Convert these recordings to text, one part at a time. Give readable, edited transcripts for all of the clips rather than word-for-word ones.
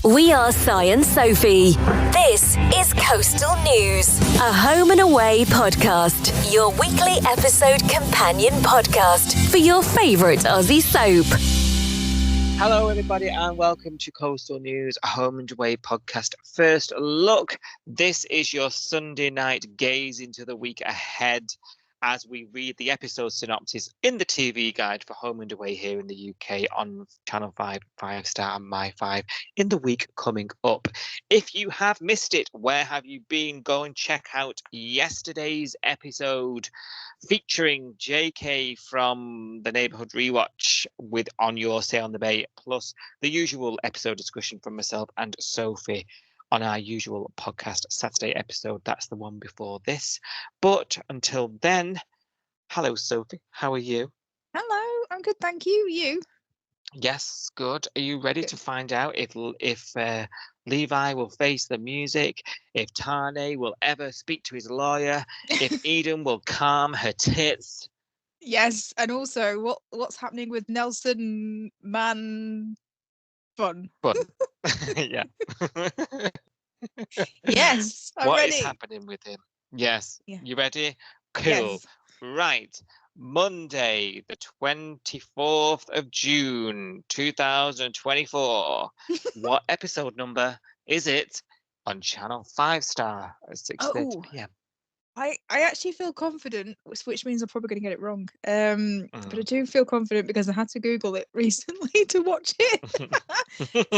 We are Si and Sophie. This is Coastal News, a home and away podcast, your weekly episode companion podcast for your favourite Aussie soap. Hello, everybody, and welcome to Coastal News, a home and away podcast. First look, this is your Sunday night gaze into the week ahead as we read the episode synopsis in the TV guide for Home and Away here in the UK on Channel 5, 5 Star and My5 in the week coming up. If you have missed it, where have you been? Go and check out yesterday's episode featuring JK from the Neighbourhood Rewatch with On Your Say on the Bay, plus the usual episode discussion from myself and Sophie on our usual podcast Saturday episode. That's the one before this. But until then, hello, Sophie. How are you? Hello, I'm good, thank you. You? Yes, good. Are you ready to find out if Levi will face the music, if Tane will ever speak to his lawyer, if Eden will calm her tits? Yes, and also what's happening with Nelson Fun? Yeah. Yes, I'm What ready. is happening with him? Yes. Yeah. You ready? Cool. Yes. Right. Monday, the 24th of June, 2024. What episode number is it on Channel 5 Star at 6:30 p.m.? I actually feel confident, which means I'm probably going to get it wrong. But I do feel confident because I had to Google it recently to watch it.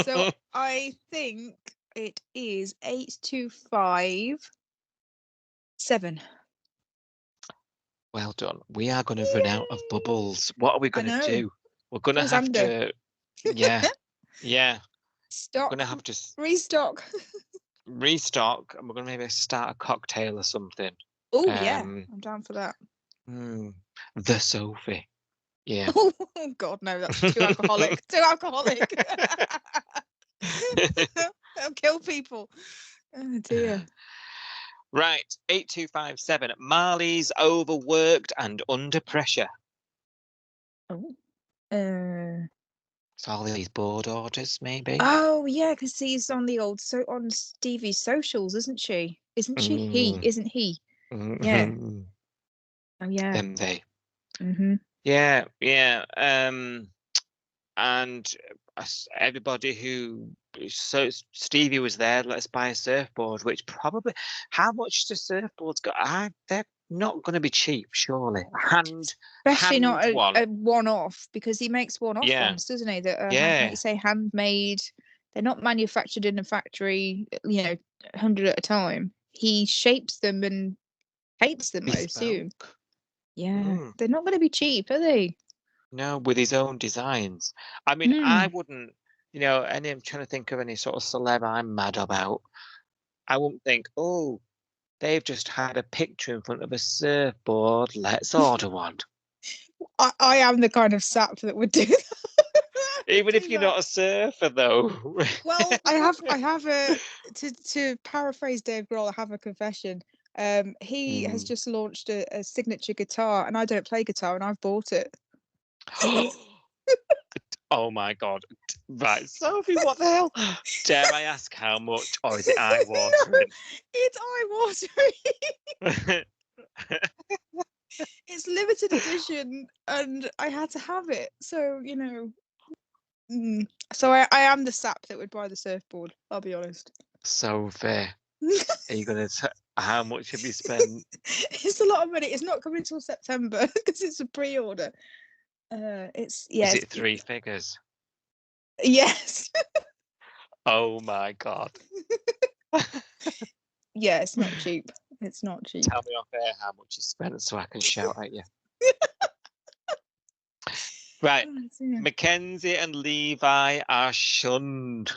So I think it is 8257. Well done. We are going to run out of bubbles. What are we going to do? We're going to have to... Yeah. Yeah. Stop. We're going to have to... Restock. Restock, and we're going to maybe start a cocktail or something. Oh, yeah. I'm down for that. The Sophie. Yeah. Oh, God, no. That's too alcoholic. Too alcoholic. That'll kill people. Oh, dear. Right, 8257. Marley's overworked and under pressure. Oh. It's all these board orders, maybe. Oh, yeah, because he's on on Stevie's socials, isn't she? Isn't she? Isn't he? Yeah. Oh, yeah. Them they. Mm-hmm. Yeah, yeah. And everybody so Stevie was there. Let's buy a surfboard. Which probably, how much the surfboards got? They're not going to be cheap, surely. Especially not a one-off, because he makes one-off ones, doesn't he? That are like you say, handmade. They're not manufactured in a factory, 100 at a time. He shapes them and paints them, I assume. Yeah, they're not going to be cheap, are they? No, with his own designs. I mean, I wouldn't, and I'm trying to think of any sort of celeb I'm mad about. I wouldn't think, oh, they've just had a picture in front of a surfboard. Let's order one. I am the kind of sap that would do that. Even if you're not a surfer, though. Well, I have to paraphrase Dave Grohl, I have a confession. He has just launched a signature guitar, and I don't play guitar, and I've bought it. Oh my God. Right, Sophie, what the hell? Dare I ask how much, or is it eye-watering? It's eye-watering. It's limited edition, and I had to have it. So, So I am the sap that would buy the surfboard, I'll be honest. Sophie, are you going to... How much have you spent? It's a lot of money. It's not coming till September because it's a pre-order. Is it 3 figures? Yes. Oh my God. Yeah, it's not cheap. It's not cheap. Tell me off air how much you spent so I can shout at you. Right. Mackenzie and Levi are shunned.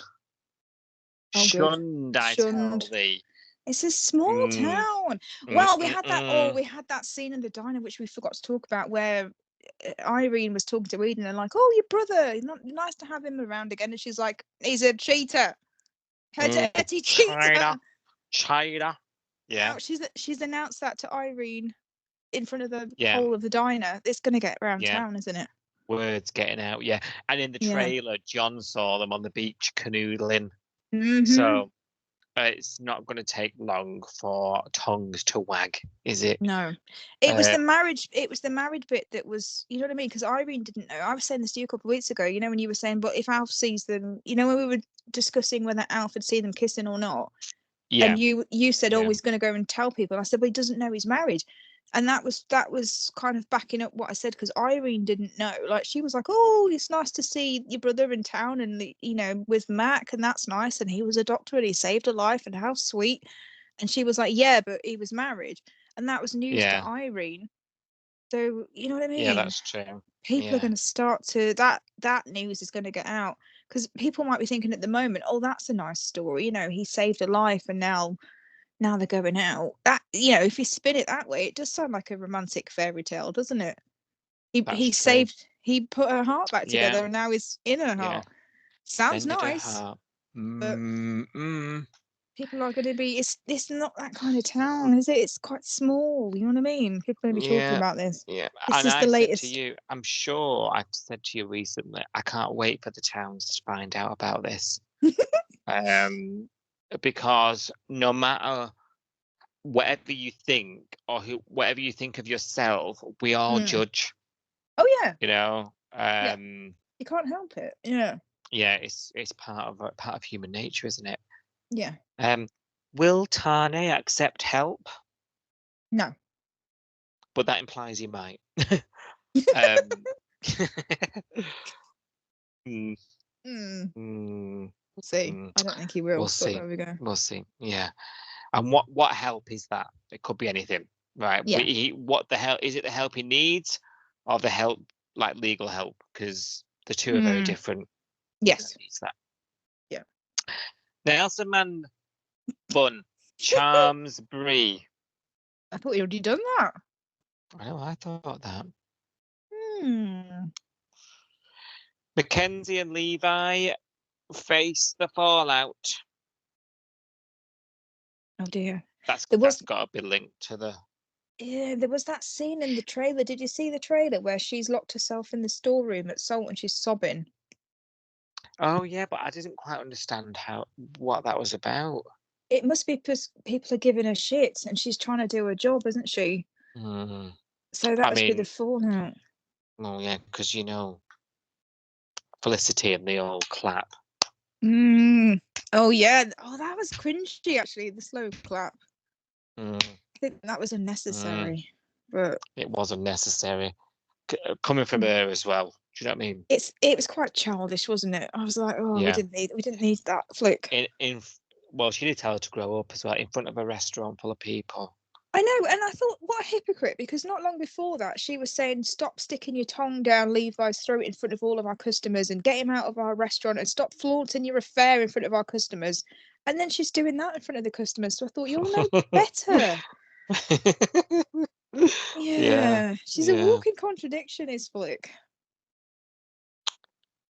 Shunned, I tell thee. It's a small town. Well, we had that scene in the diner which we forgot to talk about, where Irene was talking to Eden and like, oh, your brother, nice to have him around again. And she's like, he's a cheater. Her dirty cheater. China. Yeah. Now, she's announced that to Irene in front of the whole of the diner. It's going to get around town, isn't it? Words getting out, yeah. And in the trailer, John saw them on the beach canoodling. Mm-hmm. So it's not going to take long for tongues to wag, is it? No, it was the marriage. It was the married bit that was, you know what I mean? Because Irene didn't know. I was saying this to you a couple of weeks ago. You know, when you were saying, but if Alf sees them, you know, when we were discussing whether Alf had seen them kissing or not, and you said, oh, he's going to go and tell people. I said, well, he doesn't know he's married. And that was kind of backing up what I said, because Irene didn't know. Like, she was like, oh, it's nice to see your brother in town and, you know, with Mac, and that's nice. And he was a doctor and he saved a life, and how sweet. And she was like, yeah, but he was married. And that was news to Irene. So, you know what I mean? Yeah, that's true. People are going to start to, that news is going to get out. Because people might be thinking at the moment, oh, that's a nice story. You know, he saved a life and now they're going out. That, you know, if you spin it that way, it does sound like a romantic fairy tale, doesn't it? He saved, he put her heart back together, and now he's in her heart. Sounds nice. But people are going to be, it's not that kind of town, is it? It's quite small, you know what I mean? People are going to be talking about this. Yeah. This is the latest. Said to you, I'm sure I've said to you recently, I can't wait for the towns to find out about this. Because no matter whatever you think or whatever you think of yourself, we all judge. Oh yeah. You know, you can't help it. Yeah. Yeah, it's part of human nature, isn't it? Yeah. Will Tane accept help? No. But that implies he might. We'll see. I don't think he will. We'll see. There we go. We'll see. Yeah. And what help is that? It could be anything, right? Yeah. What the hell is it? The help he needs, or the help like legal help? Because the two are very different. Yes. Needs that. Yeah. Nelson Man Bun charms Brie. I thought you already done that. I know. I thought that. Mackenzie and Levi face the fallout. Oh dear. That's got to be linked to the. Yeah, there was that scene in the trailer. Did you see the trailer where she's locked herself in the storeroom at Salt and she's sobbing? Oh yeah, but I didn't quite understand what that was about. It must be because people are giving her shit and she's trying to do her job, isn't she? So that must be the fallout. Well, yeah, because you know, Felicity and the old clap. Oh yeah. Oh, that was cringy actually. The slow clap. I think that was unnecessary. But it was unnecessary, coming from her as well. Do you know what I mean? It was quite childish, wasn't it? I was like, oh, we didn't need that flick. Well, she did tell her to grow up as well in front of a restaurant full of people. I know, and I thought, what a hypocrite, because not long before that, she was saying, stop sticking your tongue down Levi's throat in front of all of our customers and get him out of our restaurant and stop flaunting your affair in front of our customers. And then she's doing that in front of the customers. So I thought, you're no better. She's a walking contradiction, is Flick.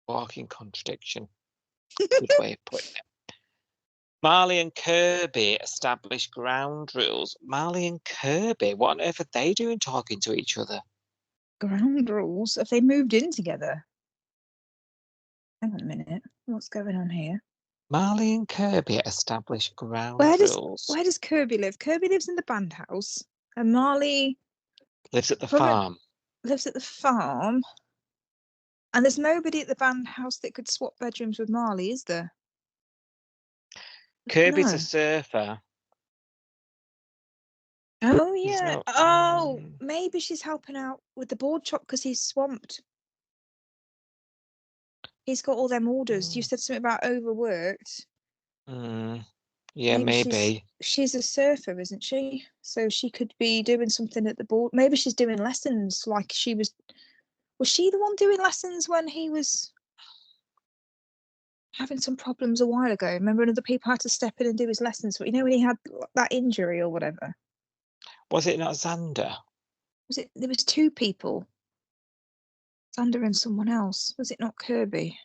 Walking contradiction. Good way of putting it. Marley and Kirby establish ground rules. Marley and Kirby, what on earth are they doing talking to each other? Ground rules? Have they moved in together? Hang on a minute. What's going on here? Marley and Kirby establish ground rules. Where does Kirby live? Kirby lives in the band house. And Marley lives at the farm. Lives at the farm. And there's nobody at the band house that could swap bedrooms with Marley, is there? Kirby's a surfer. Oh yeah. Maybe she's helping out with the board shop because he's swamped. He's got all them orders. You said something about overworked. Yeah, maybe. She's a surfer, isn't she? So she could be doing something at the board. Maybe she's doing lessons like she was. Was she the one doing lessons when he was having some problems a while ago? Remember, other people had to step in and do his lessons. You know, when he had that injury or whatever. Was it not Xander? Was it? There was two people. Xander and someone else. Was it not Kirby?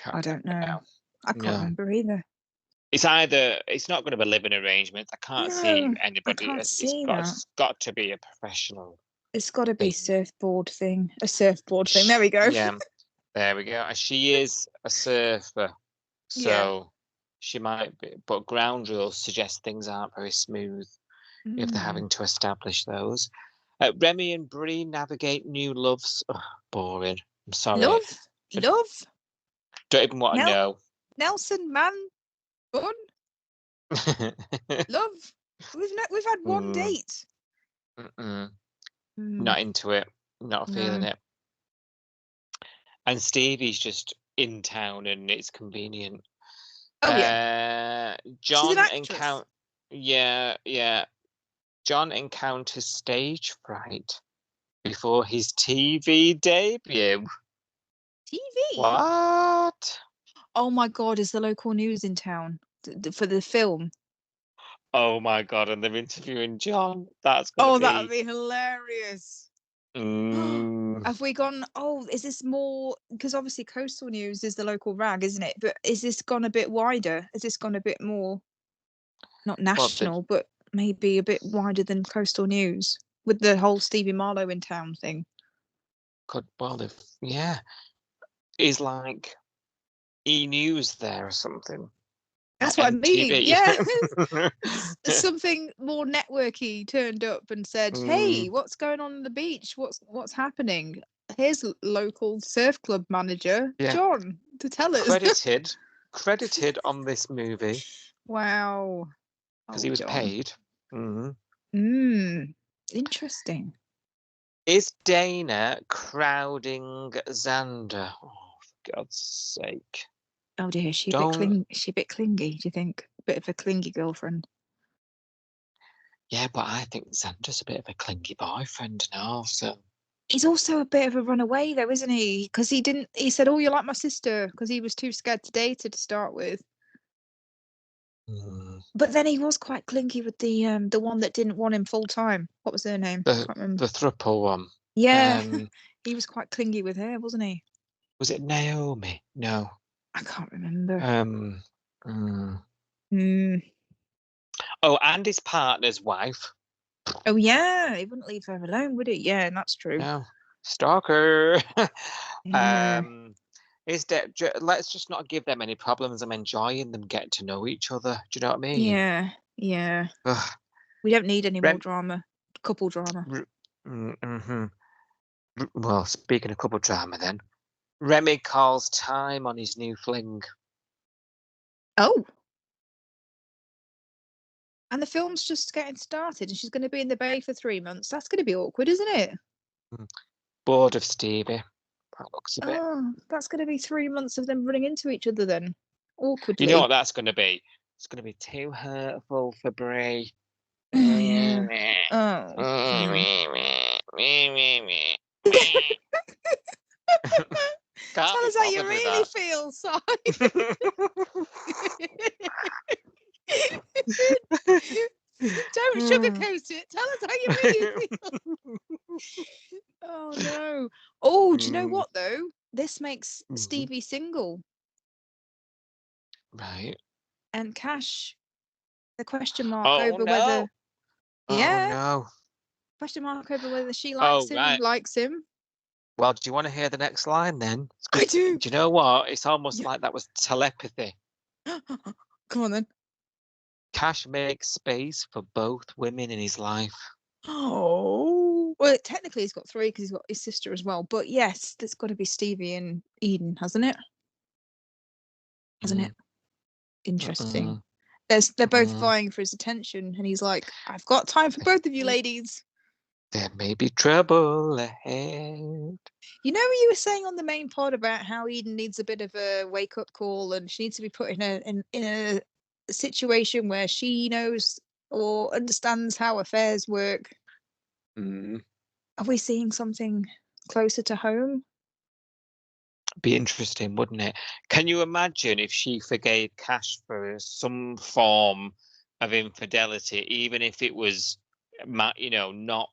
I don't know. I can't remember either. It's not going to be a living arrangement. I can't see anybody. It's got to be a professional. It's got to be a surfboard thing. There we go. Yeah, there we go. She is a surfer. So she might be, but ground rules suggest things aren't very smooth if they're having to establish those. Remy and Bree navigate new loves. Ugh, boring. I'm sorry. Love. Don't even want to know. Nelson, man, fun. Love. We've had one date. Not into it. Not feeling it. And Stevie's just in town, and it's convenient. Oh yeah. John John encounters stage fright before his TV debut. TV? What? Oh my God, is the local news in town for the film? Oh my God, and they're interviewing John. That'd be hilarious. Have we gone, is this more, because obviously Coastal News is the local rag, isn't it? But is this gone a bit wider? Has this gone a bit more, not national, but maybe a bit wider than Coastal News with the whole Stevie Marlowe in town thing? Is like E-News there or something? That's what I mean. Yeah. Something more networky turned up and said, "Hey, what's going on the beach? What's happening? Here's local surf club manager John to tell us." Credited on this movie. Wow. Because he was paid. Interesting. Is Dana crowding Xander? Oh, for God's sake. Oh dear, is she a bit clingy, do you think? A bit of a clingy girlfriend. Yeah, but I think Xander's a bit of a clingy boyfriend now, so. He's also a bit of a runaway though, isn't he? Because he said, "Oh, you're like my sister," because he was too scared to date her to start with. But then he was quite clingy with the one that didn't want him full time. What was her name? The throuple one. Yeah. He was quite clingy with her, wasn't he? Was it Naomi? No. I can't remember. Oh, and his partner's wife. Oh yeah, he wouldn't leave her alone, would he? Yeah, and that's true. No, stalker. Let's just not give them any problems. I'm enjoying them getting to know each other. Do you know what I mean? Yeah. Ugh. We don't need any more drama. Couple drama. Well, speaking of couple drama, then. Remy calls time on his new fling. Oh. And the film's just getting started and she's going to be in the Bay for 3 months. That's going to be awkward, isn't it? Bored of Stevie. That looks a bit. Oh, that's going to be 3 months of them running into each other then. Awkwardly. You know what that's going to be? It's going to be too hurtful for Brie. Oh, yeah. Tell us how you really feel, Si. Don't sugarcoat it. Tell us how you really feel. Oh no. Oh, do you know what though? This makes Stevie single. Right. And Cash, the question mark over whether. Yeah. Oh no. Question mark over whether she likes him and likes him. Well, do you want to hear the next line then? I do. Do you know what? It's almost like that was telepathy. Come on then. Cash makes space for both women in his life. Oh. Well, technically he's got 3 because he's got his sister as well. But yes, there's got to be Stevie and Eden, hasn't it? Hasn't it? Interesting. They're both vying for his attention and he's like, "I've got time for both of you ladies. There may be trouble ahead." You know what you were saying on the main pod about how Eden needs a bit of a wake-up call and she needs to be put in a situation where she knows or understands how affairs work. Are we seeing something closer to home? Be interesting, wouldn't it? Can you imagine if she forgave Cash for some form of infidelity, even if it was, not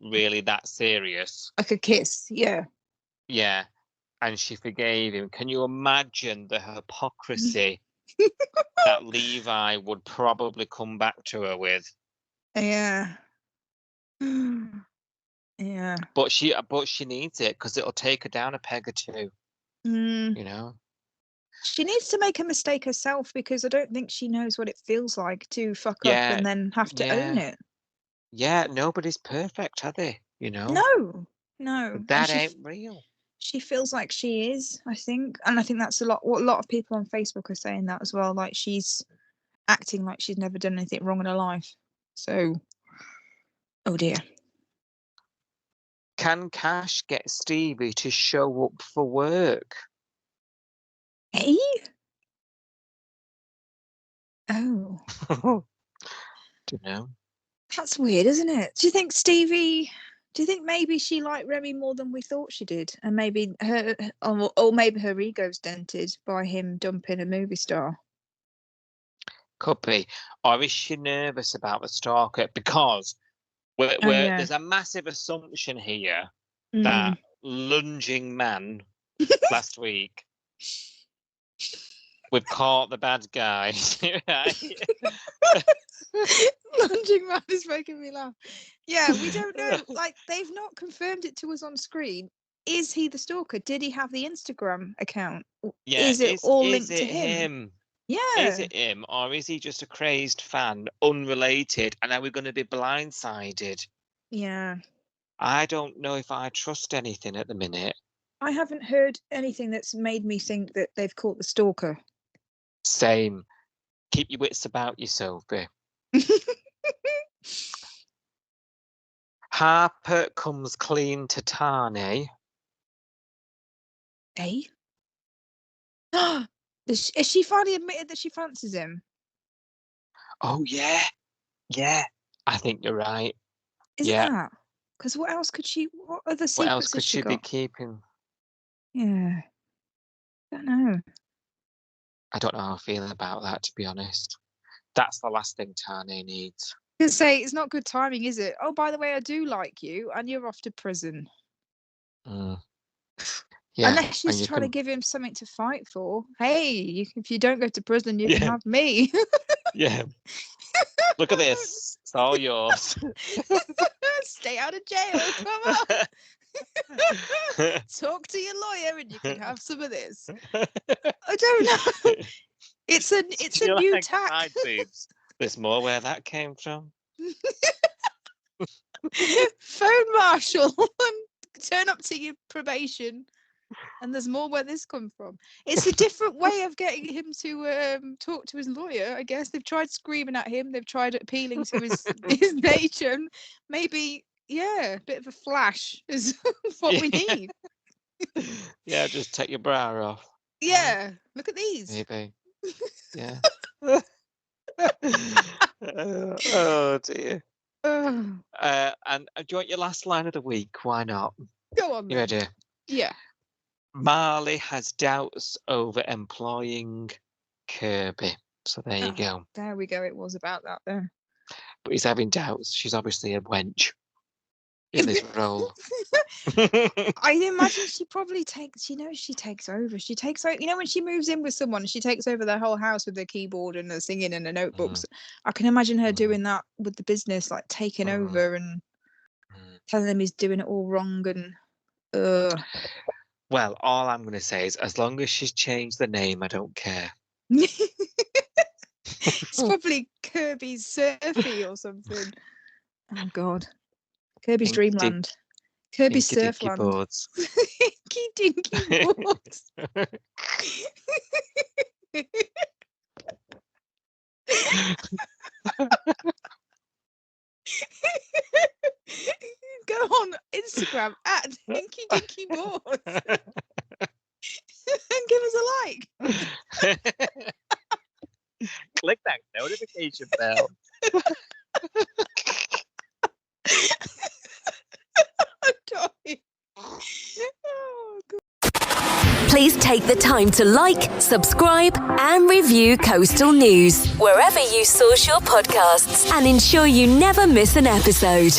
really that serious? Like a kiss, yeah. Yeah, and she forgave him. Can you imagine the hypocrisy that Levi would probably come back to her with? Yeah. Yeah. But she needs it because it'll take her down a peg or two. You know. She needs to make a mistake herself, because I don't think she knows what it feels like to fuck up and then have to own it. Yeah, nobody's perfect, are they? You know? No. That ain't real. She feels like she is, I think. And I think that's what a lot of people on Facebook are saying that as well. Like, she's acting like she's never done anything wrong in her life. So, oh dear. Can Cash get Stevie to show up for work? Hey? Oh. Don't know. That's weird, isn't it? Do you think maybe she liked Remy more than we thought she did? And maybe maybe her ego's dented by him dumping a movie star? Could be. Or is she nervous about the stalker? Because there's a massive assumption here that lunging man last week, we've caught the bad guy. Lunging man is making me laugh. Yeah, we don't know. Like, they've not confirmed it to us on screen. Is he the stalker? Did he have the Instagram account? Yeah, is it all linked to him? Yeah. Is it him, or is he just a crazed fan, unrelated, and are we going to be blindsided? Yeah. I don't know if I trust anything at the minute. I haven't heard anything that's made me think that they've caught the stalker. Same. Keep your wits about you, Sophie. Harper comes clean to Tani. Eh? Has she finally admitted that she fancies him? Oh, yeah. Yeah. I think you're right. Is that? Because what other secrets what else could she be keeping? Yeah. I don't know. I don't know how I feel about that, to be honest. That's the last thing Tani needs. I was gonna say, it's not good timing, is it? Oh, by the way, I do like you, and you're off to prison. Yeah, unless she's trying to give him something to fight for. Hey, if you don't go to prison, you can have me. Yeah. Look at this. It's all yours. Stay out of jail. Come on. Talk to your lawyer and you can have some of this. I don't know. It's a new tack. There's more where that came from. Phone marshal. Turn up to your probation. And there's more where this come from. It's a different way of getting him to talk to his lawyer, I guess. They've tried screaming at him. They've tried appealing to his nature. And maybe, a bit of a flash is what we need. Yeah, just take your bra off. Yeah, look at these. Maybe. Yeah. Oh, dear. And do you want your last line of the week? Why not? Go on. You ready? Yeah. Marley has doubts over employing Kirby. So there you go. There we go. It was about that there. But he's having doubts. She's obviously a wench in this role. I imagine she probably takes over. She takes over. You know, when she moves in with someone, she takes over their whole house with their keyboard and the singing and the notebooks. I can imagine her doing that with the business, like taking over and telling him he's doing it all wrong and. Well, all I'm going to say is, as long as she's changed the name, I don't care. It's probably Kirby's Surfy or something. Oh, God. Kirby's Dreamland. Kirby's Surfland. Boards. Inky dinky boards. Go on Instagram at Inky Dinky Boards and give us a like. Click that notification bell. Please take the time to like, subscribe, and review Coastal News wherever you source your podcasts and ensure you never miss an episode.